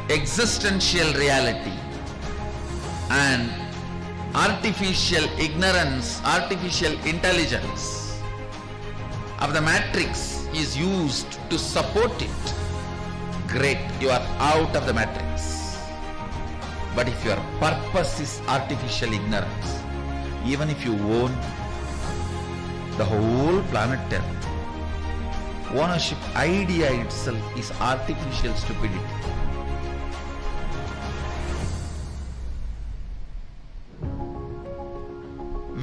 existential reality, and artificial ignorance, artificial intelligence of the matrix is used to support it, great, you are out of the matrix. But if your purpose is artificial ignorance, even if you own the whole planet Earth, ownership idea itself is artificial stupidity.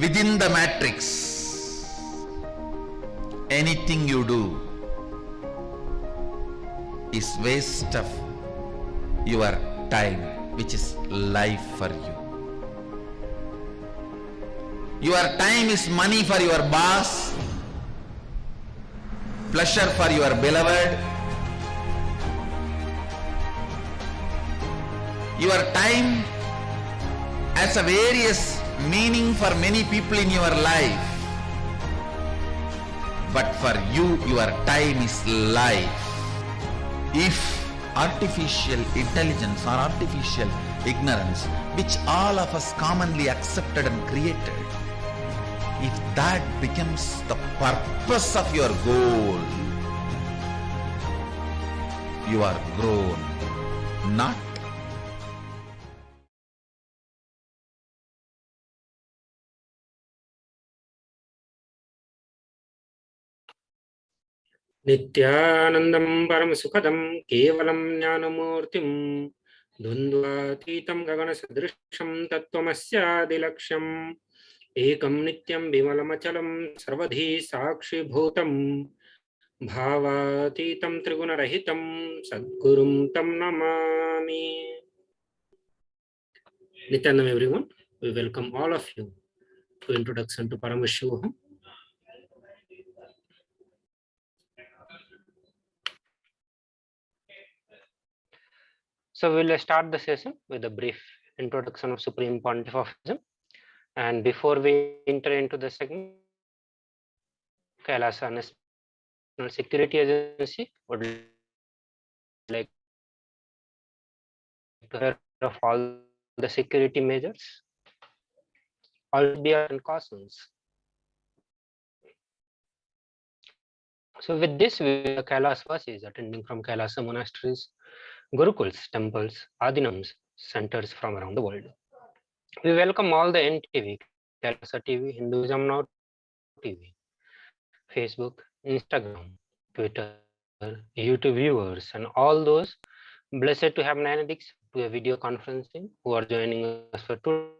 Within the matrix, anything you do is waste of your time, which is life for you. Your time is money for your boss, pleasure for your beloved. Your time has a various meaning for many people in your life, but for you, your time is life. If artificial intelligence or artificial ignorance, which all of us commonly accepted and created, if that becomes the purpose of your goal, you are grown, not Nithyanandam Paramasukadam Kevalam Jnanamurtim Dvandvatītam Gaganasadrisham Tattvamasya Dilaksham Ekam Nityam Bimalamachalam Sarvadhi Sakshi Bhutam Bhavatītam Trigunarahitam Sadgurum Tam Namami. Nityanam everyone, we welcome all of you to Introduction to Paramashivoham. So we'll start the session with a brief introduction of Supreme Pontiffism. And before we enter into the segment, Kailasa National Security Agency would like to hear of all the security measures, all beer and cautions. So with this, Kailasa is attending from Kailasa monasteries, Gurukuls, temples, Adinams, centers from around the world. We welcome all the NTV, Kailasa TV, Hinduism Now TV, Facebook, Instagram, Twitter, YouTube viewers, and all those blessed to have 9 addicts to a video conferencing who are joining us for today.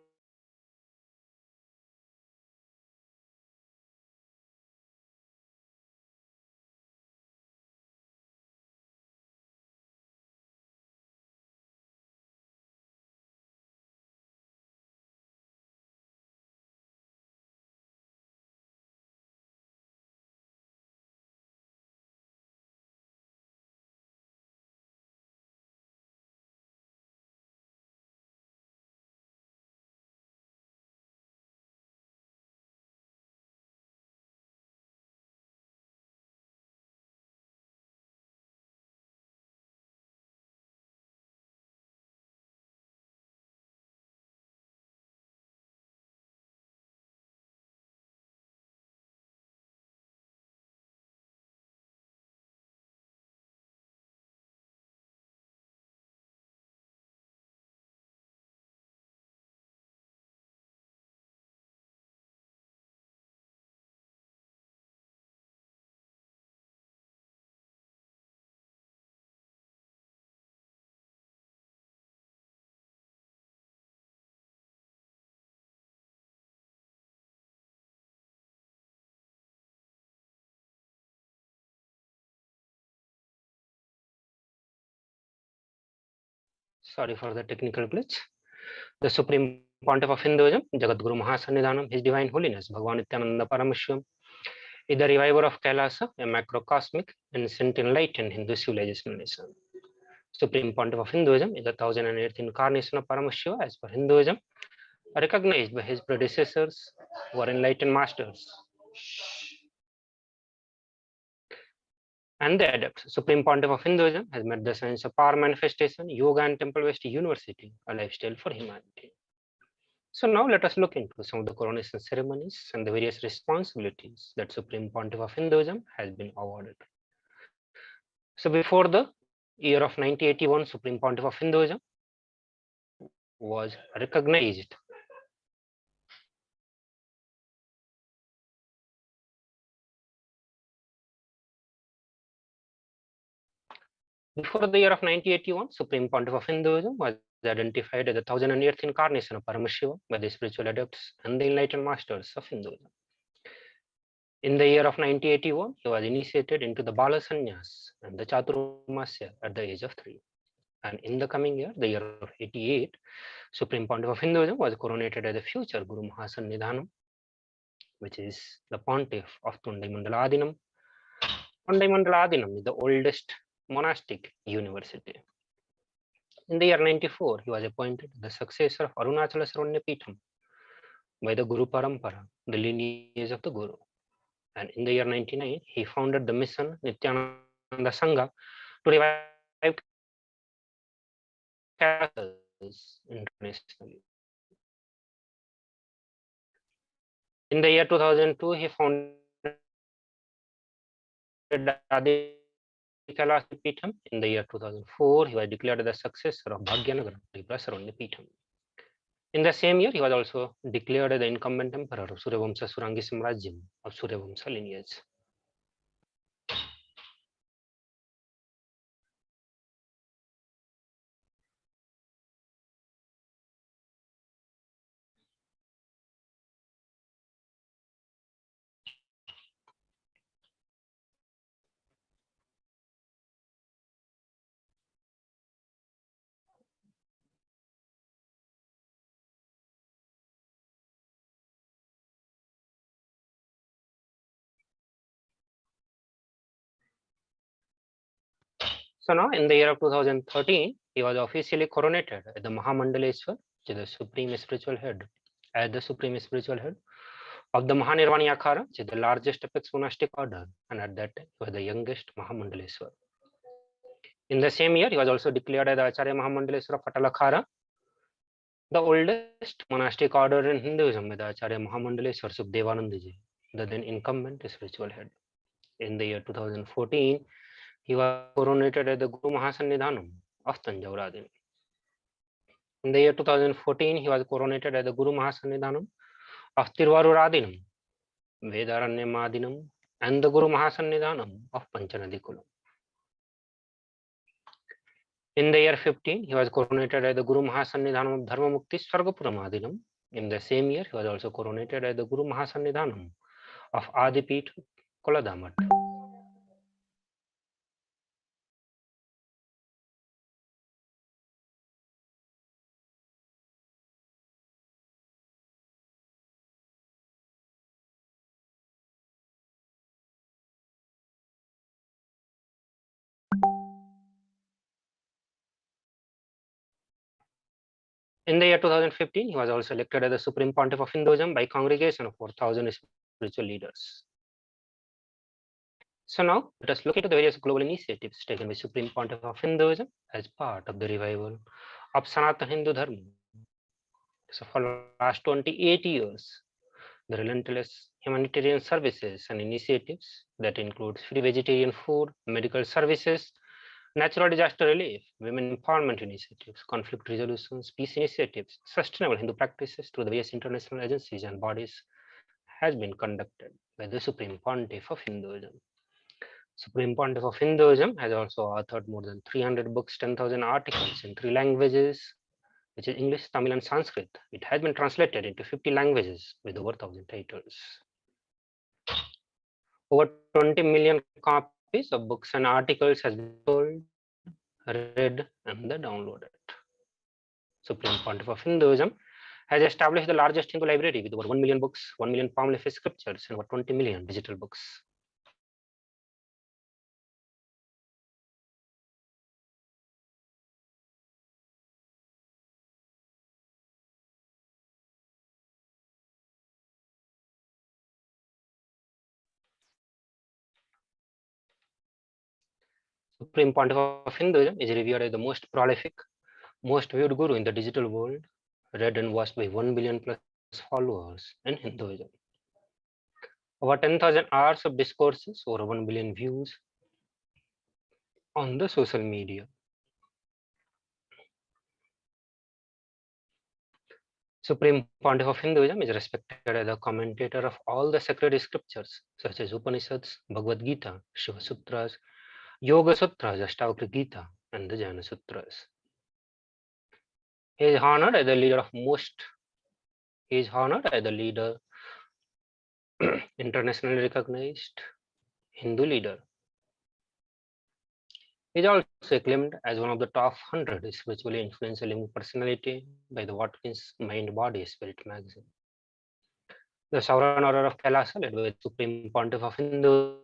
Sorry for the technical glitch. The Supreme Pontiff of Hinduism, Jagadguru Mahasannidhanam, His Divine Holiness, Bhagavan Nithyananda Paramashivam, is the reviver of Kailasa, a macrocosmic and enlightened Hindu civilization nation. Supreme Pontiff of Hinduism is the 1008th incarnation of Paramashiva as per Hinduism, recognized by his predecessors who are enlightened masters. and the adepts. Supreme Pontiff of Hinduism has made the science of power manifestation, yoga and temple-based university a lifestyle for humanity. So now let us look into some of the coronation ceremonies and the various responsibilities that Supreme Pontiff of Hinduism has been awarded. So before the year of 1981, Supreme Pontiff of Hinduism was recognized Before the year of 1981, Supreme Pontiff of Hinduism was identified as the 1008th incarnation of Paramashivoham by the spiritual adepts and the enlightened masters of Hinduism. In the year of 1981, he was initiated into the Bala Sannyas and the Chaturmasya at the age of 3. And in the coming year, the year of 88, Supreme Pontiff of Hinduism was coronated as the future Guru Mahasannidhanam, which is the Pontiff of Tundai Mandala Adinam. Tundai Mandala Adinam is the oldest monastic university. In the year 94, he was appointed the successor of Arunachala Sarvanya Peetham by the Guru Parampara, the lineage of the Guru. And in the year 99, he founded the mission Nithyananda Sangha to revive Kailasas internationally. In the year 2002, he founded Adi Kailasa Peetham. In the year 2004, he was declared the successor of Bhagyanagara Tripura Sarvanya Peetham. In the same year, he was also declared the incumbent emperor of Suryavamsa Surangi Samrajyam of Suryavamsa lineage. So now in the year of 2013, he was officially coronated as the Mahamandaleshwar, which is the supreme spiritual head, as the supreme spiritual head of the Mahanirvani Akhara, which is the largest apex monastic order, and at that time he was the youngest Mahamandaleshwar. In the same year, he was also declared as the Acharya Mahamandaleshwar of Patalakhara, the oldest monastic order in Hinduism, with Acharya Mahamandaleshwar Subdevanandaji, the then incumbent spiritual head. In the year 2014, he was coronated as the Guru Mahasannidhanam of Tanjauradin. In the year 2014, he was coronated as the Guru Mahasannidhanam of Tiruvaruradinam, Vedaranyamadinam, and the Guru Mahasannidhanam of Panchanadikulam. In the year 15, he was coronated as the Guru Mahasannidhanam of Dharmamukti Swargapuram. In the same year, he was also coronated as the Guru Mahasannidhanam of Adipit Koladamat. In the year 2015, he was also elected as the Supreme Pontiff of Hinduism by congregation of 4,000 spiritual leaders. So now let us look into the various global initiatives taken by Supreme Pontiff of Hinduism as part of the revival of Sanatana Hindu Dharma. So for the last 28 years, the relentless humanitarian services and initiatives that includes free vegetarian food, medical services, natural disaster relief, women empowerment initiatives, conflict resolutions, peace initiatives, sustainable Hindu practices through the various international agencies and bodies has been conducted by the Supreme Pontiff of Hinduism. Supreme Pontiff of Hinduism has also authored more than 300 books, 10,000 articles in 3 languages, which is English, Tamil, and Sanskrit. It has been translated into 50 languages with over 1,000 titles. Over 20 million copies of books and articles has been sold, read, and downloaded. Supreme Pontiff of Hinduism has established the largest Hindu library with over 1 million books, 1 million palm leaf scriptures, and over 20 million digital books. Supreme Pontiff of Hinduism is revered as the most prolific, most viewed guru in the digital world, read and watched by 1 billion plus followers in Hinduism. Over 10,000 hours of discourses, over 1 billion views on the social media. Supreme Pontiff of Hinduism is respected as the commentator of all the sacred scriptures such as Upanishads, Bhagavad Gita, Shiva Sutras, Yoga Sutras, Ashtavakra Gita, and the Jnana Sutras. He is honored as the leader of internationally recognized Hindu leader. He is also acclaimed as one of the top 100 spiritually influential personality by the Watkins Mind Body Spirit magazine. The Sovereign Order of Kailasa, led by the Supreme Pontiff of Hinduism,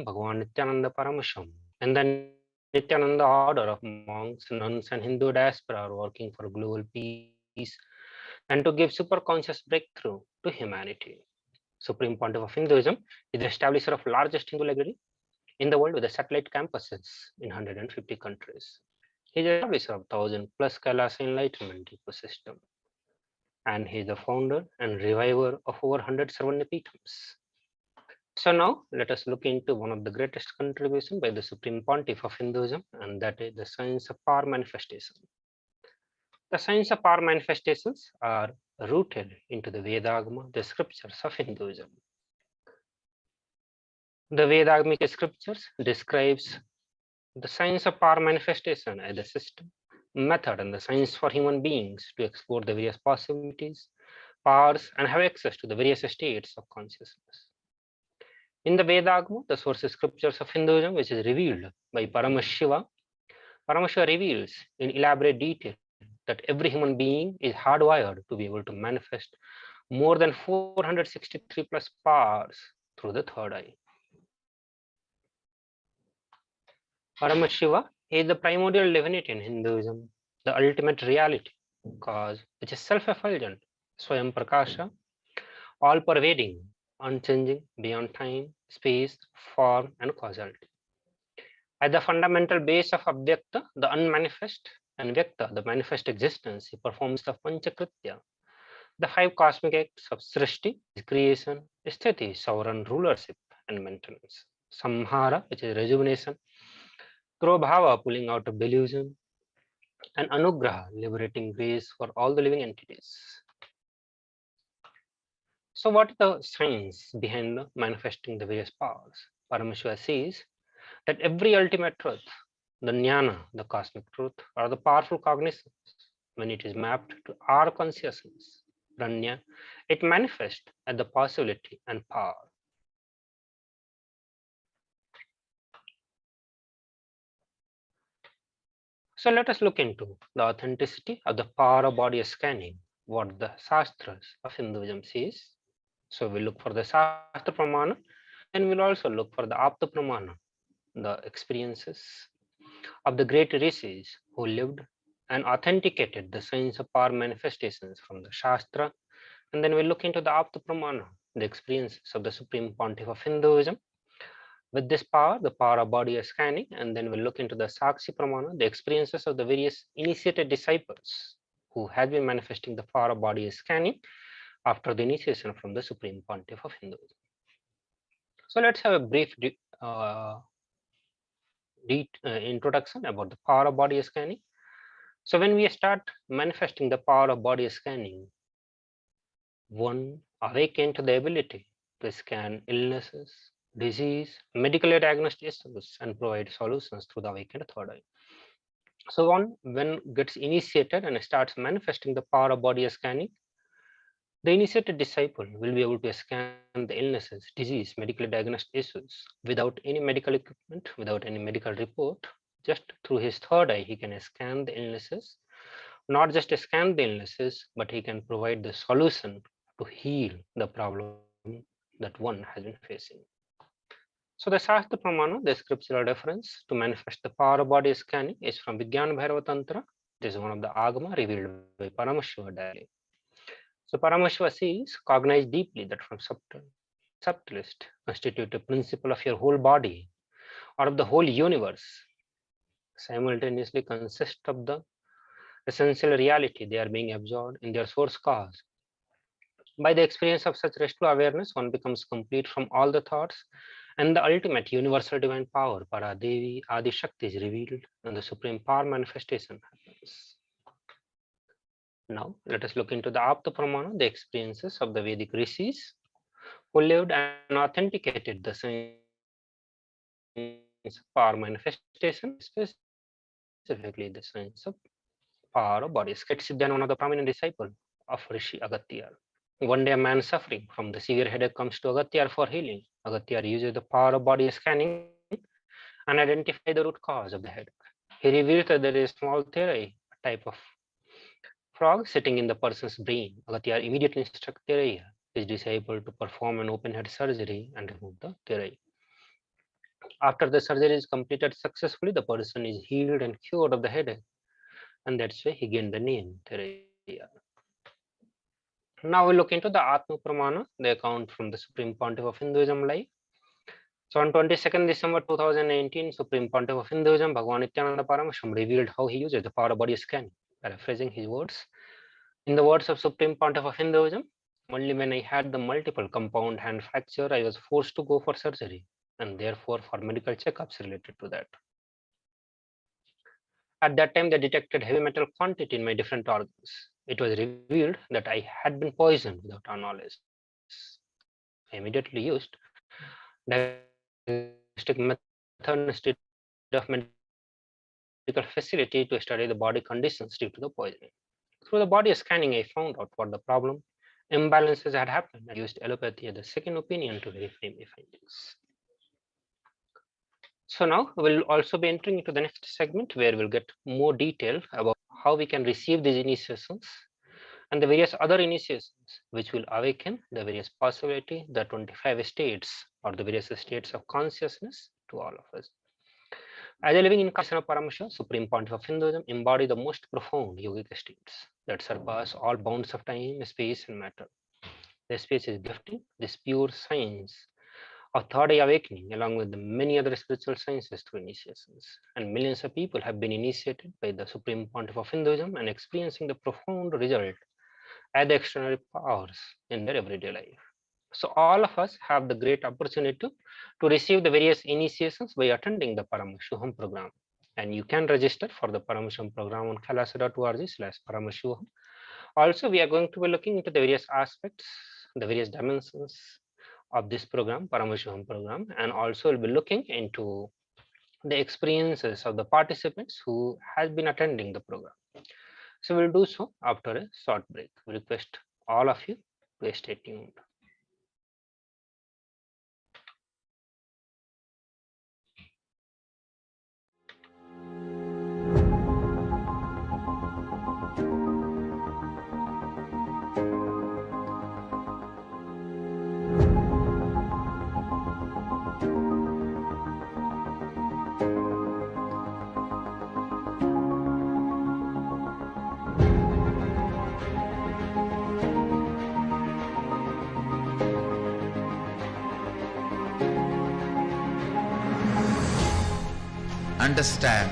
Bhagavan Nithyananda Paramashivam, and the Nithyananda Order of monks, nuns, and Hindu diaspora are working for global peace and to give superconscious breakthrough to humanity. Supreme Pontiff of Hinduism is the establisher of largest Hindu library in the world with the satellite campuses in 150 countries. He is the establisher of 1,000 plus Kailasa Enlightenment ecosystem. And he is the founder and reviver of over 100 Sarvanyapithams. So now let us look into one of the greatest contributions by the Supreme Pontiff of Hinduism, and that is the science of power manifestation. The science of power manifestations are rooted into the Vedagama, the scriptures of Hinduism. The Vedagamic scriptures describes the science of power manifestation as the system, method, and the science for human beings to explore the various possibilities, powers, and have access to the various states of consciousness. In the Vedagama, the source scriptures of Hinduism, which is revealed by Paramashiva, Paramashiva reveals in elaborate detail that every human being is hardwired to be able to manifest more than 463 plus powers through the third eye. Paramashiva is the primordial divinity in Hinduism, the ultimate reality, cause which is self-effulgent, Swayam Prakasha, all-pervading, unchanging, beyond time, space, form, and causality. At the fundamental base of Abhyakta, the unmanifest, and Vyakta, the manifest existence, he performs the Panchakritya, the 5 cosmic acts of Srishti, creation, Sthiti, sovereign rulership, and maintenance. Samhara, which is rejuvenation, Krobhava, pulling out of delusion, and Anugraha, liberating grace for all the living entities. So what is the science behind manifesting the various powers? Paramashiva says that every ultimate truth, the jnana, the cosmic truth, or the powerful cognizance, when it is mapped to our consciousness, pranya, it manifests as the possibility and power. So let us look into the authenticity of the power of body scanning, what the Shastras of Hinduism says. So we look for the Shastra Pramana, and we'll also look for the Apta Pramana, the experiences of the great rishis who lived and authenticated the science of power manifestations from the Shastra. And then we'll look into the Apta Pramana, the experiences of the Supreme Pontiff of Hinduism. With this power, the power of body scanning, and then we'll look into the Sakshi Pramana, the experiences of the various initiated disciples who had been manifesting the power of body scanning after the initiation from the Supreme Pontiff of Hinduism. So let's have a brief introduction about the power of body scanning. So when we start manifesting the power of body scanning, one awakens to the ability to scan illnesses, disease, medically diagnosed issues, and provide solutions through the awakened third eye. So one, when gets initiated and starts manifesting the power of body scanning, the initiated disciple will be able to scan the illnesses, disease, medically diagnosed issues without any medical equipment, without any medical report. Just through his third eye, he can scan the illnesses, not just scan the illnesses, but he can provide the solution to heal the problem that one has been facing. So the Shastra Pramana, the scriptural reference to manifest the power of body scanning, is from Vijnana Bhairava Tantra. This is one of the Agama revealed by Paramashiva directly. So Paramashiva says, cognize deeply that from subtlest constitute a principle of your whole body, or of the whole universe simultaneously consist of the essential reality they are being absorbed in their source cause. By the experience of such restful awareness, one becomes complete from all the thoughts, and the ultimate universal divine power, Paradevi Adi Shakti, is revealed, and the supreme power manifestation happens. Now, let us look into the Apta Pramana, the experiences of the Vedic rishis who lived and authenticated the science of power manifestation, specifically the science of power of bodies. Siddhyan, one of the prominent disciples of Rishi Agastya. One day, a man suffering from the severe headache comes to Agastya for healing. Agastya uses the power of body scanning and identify the root cause of the headache. He reveals that there is a small therai, a type of frog sitting in the person's brain. Agastya immediately instructs Therai, his disciple, to perform an open head surgery and remove the therai. After the surgery is completed successfully, the person is healed and cured of the headache, and that's why he gained the name Therai. Now we look into the Atma Pramana, the account from the Supreme Pontiff of Hinduism life. So on 22nd December 2019, Supreme Pontiff of Hinduism, Bhagavan Nithyananda Paramashivam, revealed how he uses the power of body scanning. Paraphrasing his words, in the words of Supreme Pontiff of Hinduism, only when I had the multiple compound hand fracture, I was forced to go for surgery, and therefore for medical checkups related to that. At that time, they detected heavy metal quantity in my different organs. It was revealed that I had been poisoned without our knowledge. I immediately used diagnostic method instead of medical facility to study the body conditions due to the poisoning. Through the body scanning, I found out what the problem imbalances had happened. I used allopathy as a second opinion to verify my findings. So now we'll also be entering into the next segment where we'll get more detail about how we can receive these initiations and the various other initiations which will awaken the various possibility, the 25 states or the various states of consciousness to all of us. As a living incarnation of Paramashiva, Supreme Pontiff of Hinduism, embody the most profound yogic states that surpass all bounds of time, space, and matter. The space is gifting this pure science of third eye awakening, along with the many other spiritual sciences through initiations. And millions of people have been initiated by the Supreme Pontiff of Hinduism and experiencing the profound result as the extraordinary powers in their everyday life. So all of us have the great opportunity to receive the various initiations by attending the Paramashivoham program. And you can register for the Paramashivoham program on kailasa.org/Paramashivoham. Also, we are going to be looking into the various aspects, the various dimensions of this program, Paramashivoham program, and also we'll be looking into the experiences of the participants who has been attending the program. So we'll do so after a short break. We request all of you to stay tuned. Understand,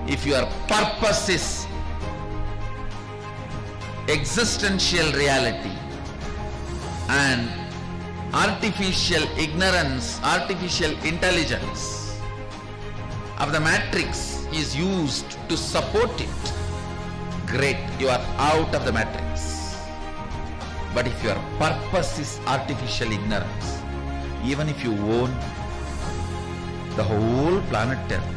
if your purpose is existential reality and artificial ignorance, artificial intelligence of the matrix is used to support it, great, you are out of the matrix. But if your purpose is artificial ignorance, even if you own the whole planet Earth,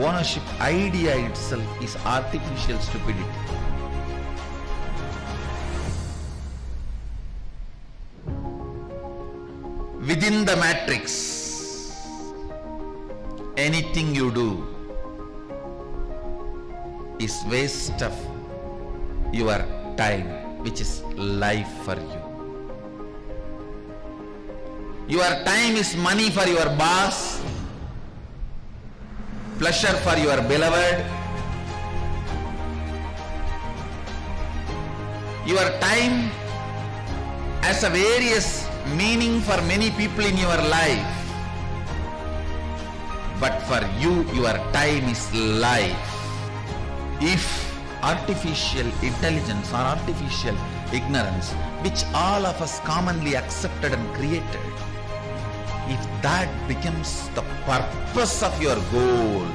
ownership idea itself is artificial stupidity. Within the matrix, anything you do is waste of your time, which is life for you. Your time is money for your boss, pleasure for your beloved. Your time has a various meaning for many people in your life. but for you, your time is life. If artificial intelligence or artificial ignorance, which all of us commonly accepted and created, if that becomes the purpose of your goal,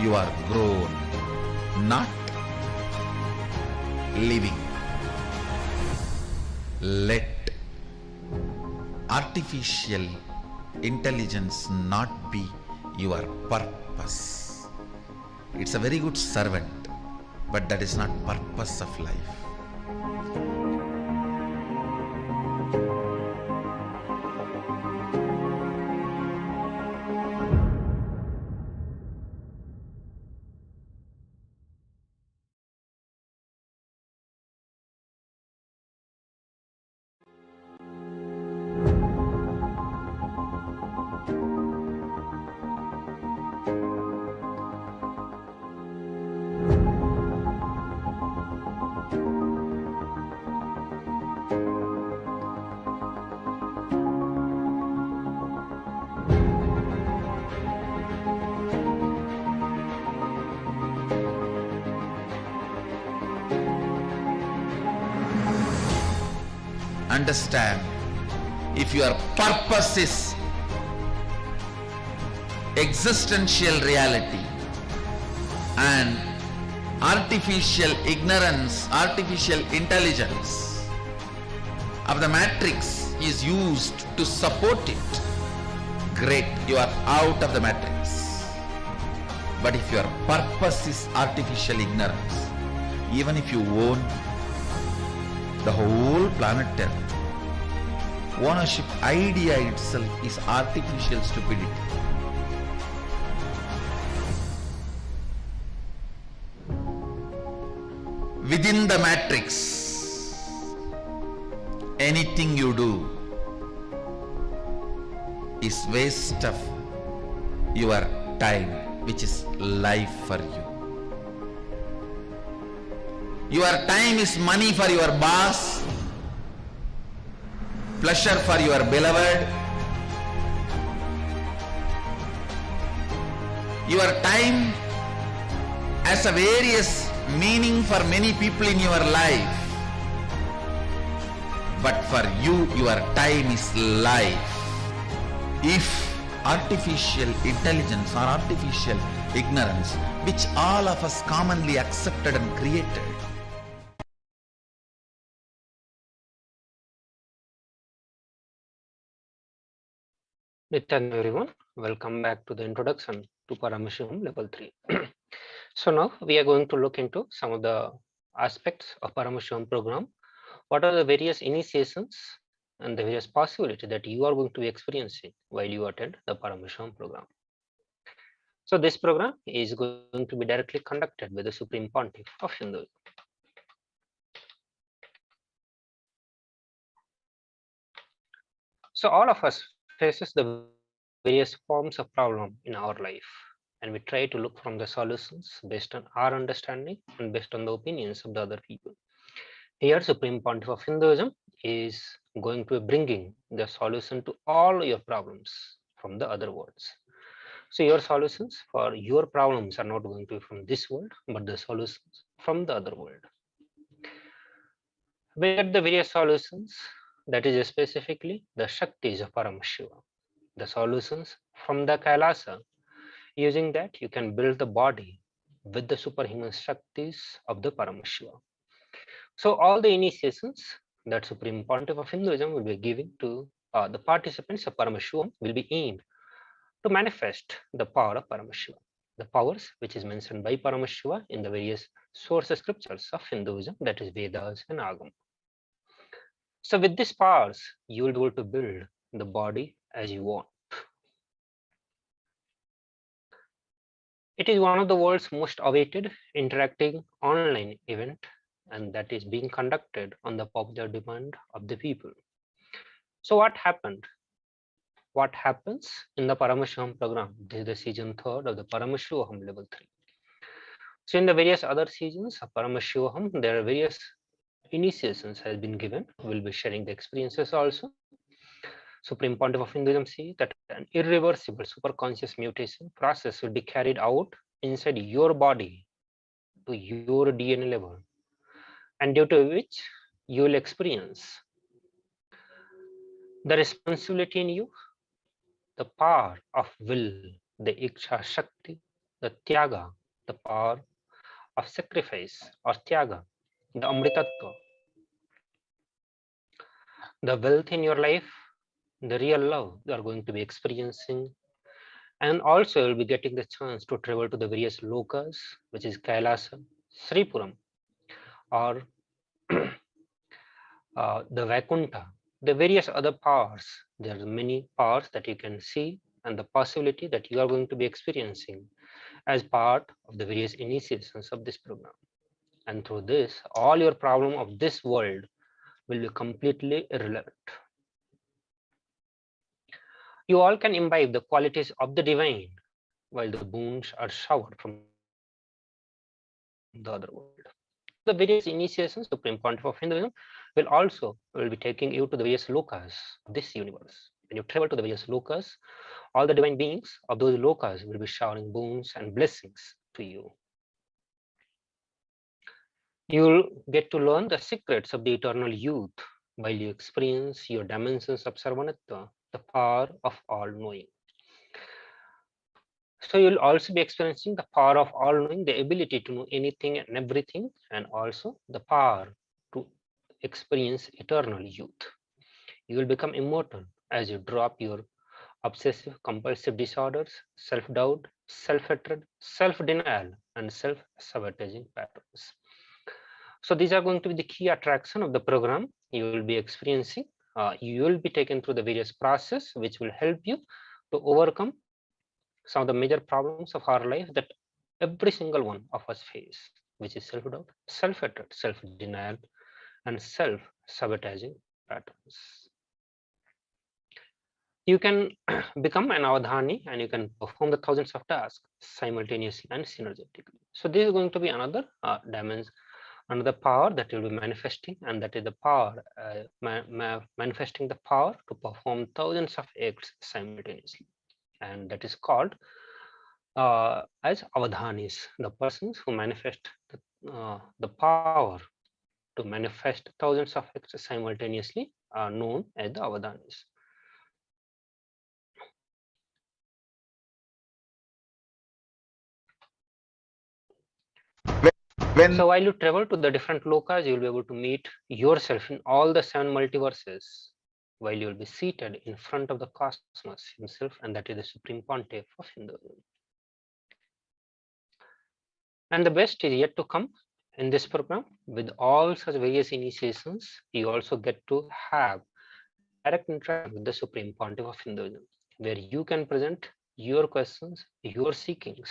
you are grown, not living. Let artificial intelligence not be your purpose. It's a very good servant, but that is not purpose of life. Understand, if your purpose is existential reality and artificial ignorance, artificial intelligence of the matrix is used to support it, great, you are out of the matrix. But if your purpose is artificial ignorance, even if you own the whole planet Earth, ownership idea itself is artificial stupidity. Within the matrix, anything you do is waste of your time, which is life for you. Your time is money for your boss, pleasure for your beloved. Your time has a various meaning for many people in your life, but for you, your time is life. If artificial intelligence or artificial ignorance, which all of us commonly accepted and created, Nithyananda everyone, welcome back to the introduction to Paramashivoham level 3. So now we are going to look into some of the aspects of Paramashivoham program. What are the various initiations and the various possibilities that you are going to be experiencing while you attend the Paramashivoham program. So this program is going to be directly conducted by the Supreme Pontiff of Hinduism. So all of us faces the various forms of problem in our life, and we try to look from the solutions based on our understanding and based on the opinions of the other people. Here, Supreme Pontiff of Hinduism is going to be bringing the solution to all your problems from the other worlds. So your solutions for your problems are not going to be from this world, but the solutions from the other world. We get the various solutions, that is specifically the Shaktis of Paramashiva, the solutions from the Kailasa. Using that, you can build the body with the superhuman Shaktis of the Paramashiva. So all the initiations that Supreme Pontiff of Hinduism will be giving to the participants of Paramashivam will be aimed to manifest the power of Paramashiva, the powers which is mentioned by Paramashiva in the various source scriptures of Hinduism, that is Vedas and Agam. So with these powers, you will be able to build the body as you want. It is one of the world's most awaited interacting online event, and that is being conducted on the popular demand of the people. So what happened? What happens in the Paramashivoham program? This is the season 3rd of the Paramashivoham level 3. So in the various other seasons of Paramashivoham, there are various initiations has been given. We'll be sharing the experiences also. Supreme Pontiff of Hinduism says that an irreversible superconscious mutation process will be carried out inside your body to your DNA level, and due to which you will experience the responsibility in you, the power of will, the Iksha Shakti, the Tyaga, the power of sacrifice or Tyaga, the Amritatva, the wealth in your life, the real love you are going to be experiencing, and also you'll be getting the chance to travel to the various lokas, which is Kailasa, Sripuram, or the Vaikuntha, the various other powers. There are many powers that you can see, and the possibility that you are going to be experiencing as part of the various initiations of this program. And through this, all your problem of this world will be completely irrelevant. You all can imbibe the qualities of the divine while the boons are showered from the other world. The various initiations, Supreme Pontiff of Hinduism will be taking you to the various lokas of this universe. When you travel to the various lokas, all the divine beings of those lokas will be showering boons and blessings to you. You'll get to learn the secrets of the eternal youth while you experience your dimensions of Sarvanatva, the power of all knowing. So you'll also be experiencing the power of all knowing, the ability to know anything and everything, and also the power to experience eternal youth. You will become immortal as you drop your obsessive compulsive disorders, self-doubt, self-hatred, self-denial, and self-sabotaging patterns. So these are going to be the key attraction of the program you will be experiencing. You will be taken through the various process which will help you to overcome some of the major problems of our life that every single one of us face, which is self-doubt, self-hatred, self-denial, and self-sabotaging patterns. You can become an avadhani and you can perform the thousands of tasks simultaneously and synergetically. So this is going to be another dimension, another power that you'll be manifesting, and that is the power, manifesting the power to perform thousands of acts simultaneously. And that is called as avadhanis, the persons who manifest the power to manifest thousands of acts simultaneously are known as the avadhanis. So while you travel to the different lokas, you'll be able to meet yourself in all the 7 multiverses, while you'll be seated in front of the cosmos himself, and that is the Supreme Pontiff of Hinduism. And the best is yet to come in this program. With all such various initiations, you also get to have direct interaction with the Supreme Pontiff of Hinduism, where you can present your questions, your seekings,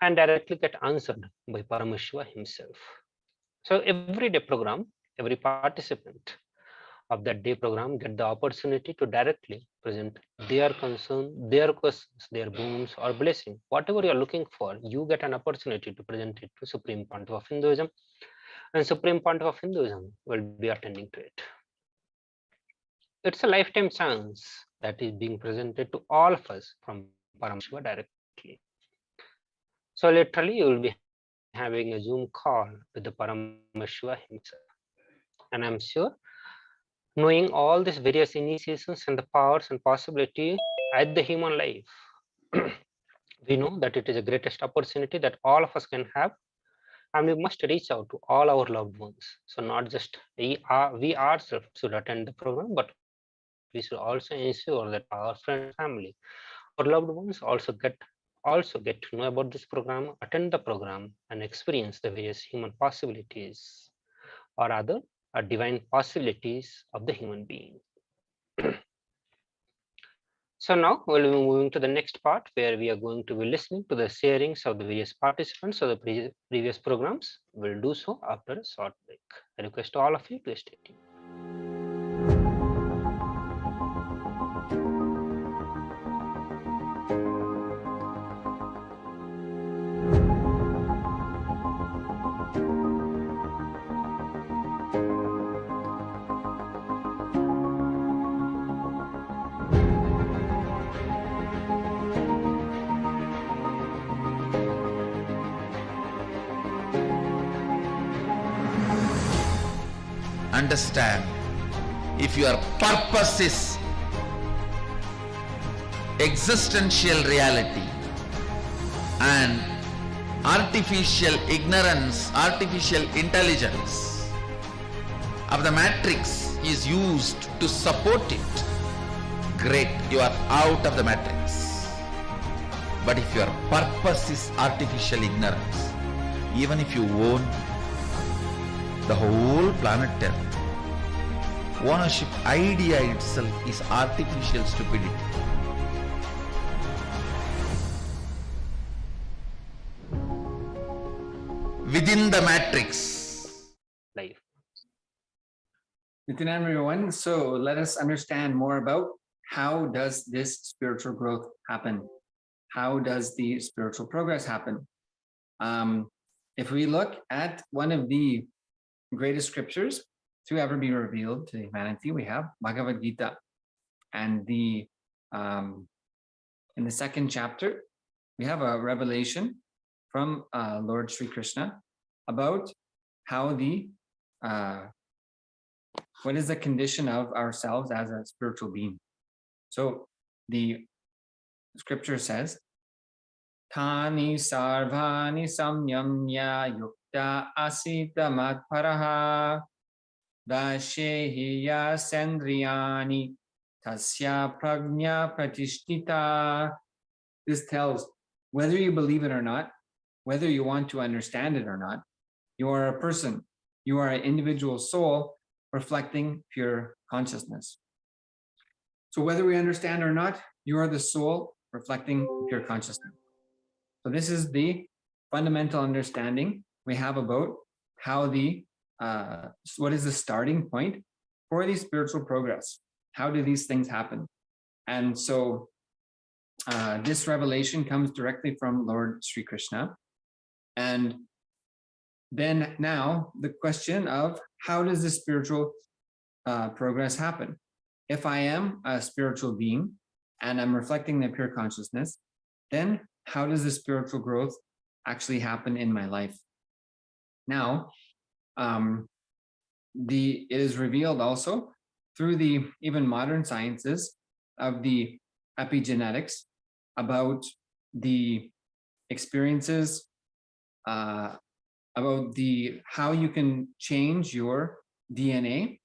and directly get answered by Paramashiva himself. So every day program, every participant of that day program get the opportunity to directly present their concern, their questions, their boons or blessing, whatever you're looking for, you get an opportunity to present it to Supreme Pontiff of Hinduism, and Supreme Pontiff of Hinduism will be attending to it. It's a lifetime chance that is being presented to all of us from Paramashiva directly. So literally you will be having a Zoom call with the Paramashiva himself. And I'm sure, knowing all these various initiations and the powers and possibility at the human life, we know that it is the greatest opportunity that all of us can have, and we must reach out to all our loved ones. So not just we ourselves should attend the program, but we should also ensure that our friends, family, our loved ones also get to know about this program, attend the program, and experience the various human possibilities, or other divine possibilities of the human being. So now we'll be moving to the next part, where we are going to be listening to the sharings of the various participants of the previous programs. We'll do so after a short break. I request all of you to stay tuned. understand, if your purpose is existential reality and artificial ignorance, artificial intelligence of the matrix is used to support it, great, you are out of the matrix. But if your purpose is artificial ignorance, even if you own the whole planet Earth, ownership idea itself is artificial stupidity. Within the matrix. Life. Nithyananda, everyone. So let us understand more about how does this spiritual growth happen? How does the spiritual progress happen? If we look at one of the greatest scriptures to ever be revealed to humanity, we have Bhagavad Gita, and in the second chapter we have a revelation from Lord Sri Krishna about how what is the condition of ourselves as a spiritual being. So the scripture says, Tani sarvani samyamya yukta asita matparaha dashehiya sendriyani tasya pragnya pratishtita. This tells, whether you believe it or not, whether you want to understand it or not, you are a person, you are an individual soul reflecting pure consciousness. So whether we understand or not, you are the soul reflecting pure consciousness. So this is the fundamental understanding we have about how what is the starting point for the spiritual progress? How do these things happen? And so this revelation comes directly from Lord Sri Krishna. And then now the question of how does the spiritual progress happen? If I am a spiritual being and I'm reflecting the pure consciousness, then how does the spiritual growth actually happen in my life? Now, it is revealed also through the even modern sciences of the epigenetics about the experiences, about how you can change your DNA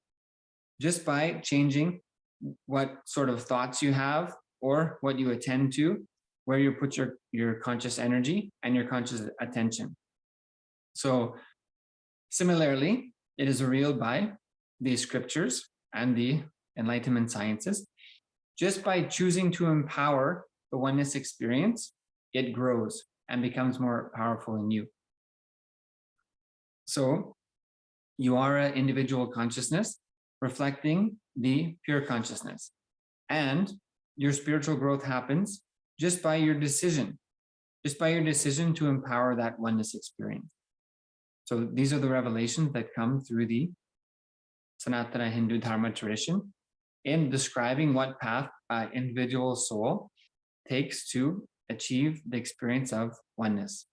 just by changing what sort of thoughts you have or what you attend to, where you put your conscious energy and your conscious attention. So similarly, it is revealed by the scriptures and the Enlightenment sciences. Just by choosing to empower the oneness experience, it grows and becomes more powerful in you. So you are an individual consciousness reflecting the pure consciousness. And your spiritual growth happens just by your decision to empower that oneness experience. So these are the revelations that come through the Sanatana Hindu Dharma tradition in describing what path an individual soul takes to achieve the experience of oneness.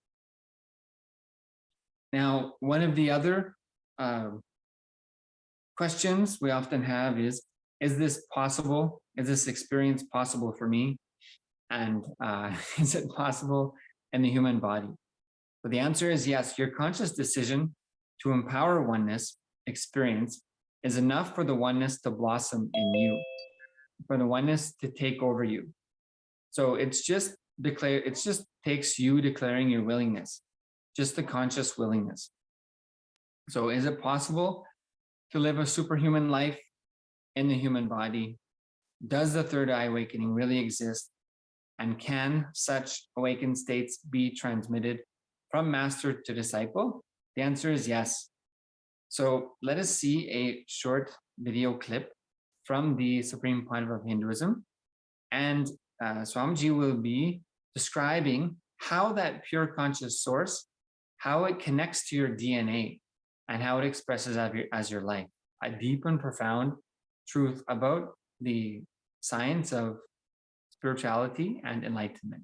Now, one of the other questions we often have is this possible? Is this experience possible for me? And is it possible in the human body? So the answer is yes. Your conscious decision to empower oneness experience is enough for the oneness to blossom in you, for the oneness to take over you. So it just takes you declaring your willingness, just the conscious willingness. So is it possible to live a superhuman life in the human body? Does the third eye awakening really exist? And can such awakened states be transmitted from master to disciple? The answer is yes. So let us see a short video clip from the Supreme Pontiff of Hinduism. And Swamiji will be describing how that pure conscious source, how it connects to your DNA and how it expresses as your life. A deep and profound truth about the science of spirituality and enlightenment.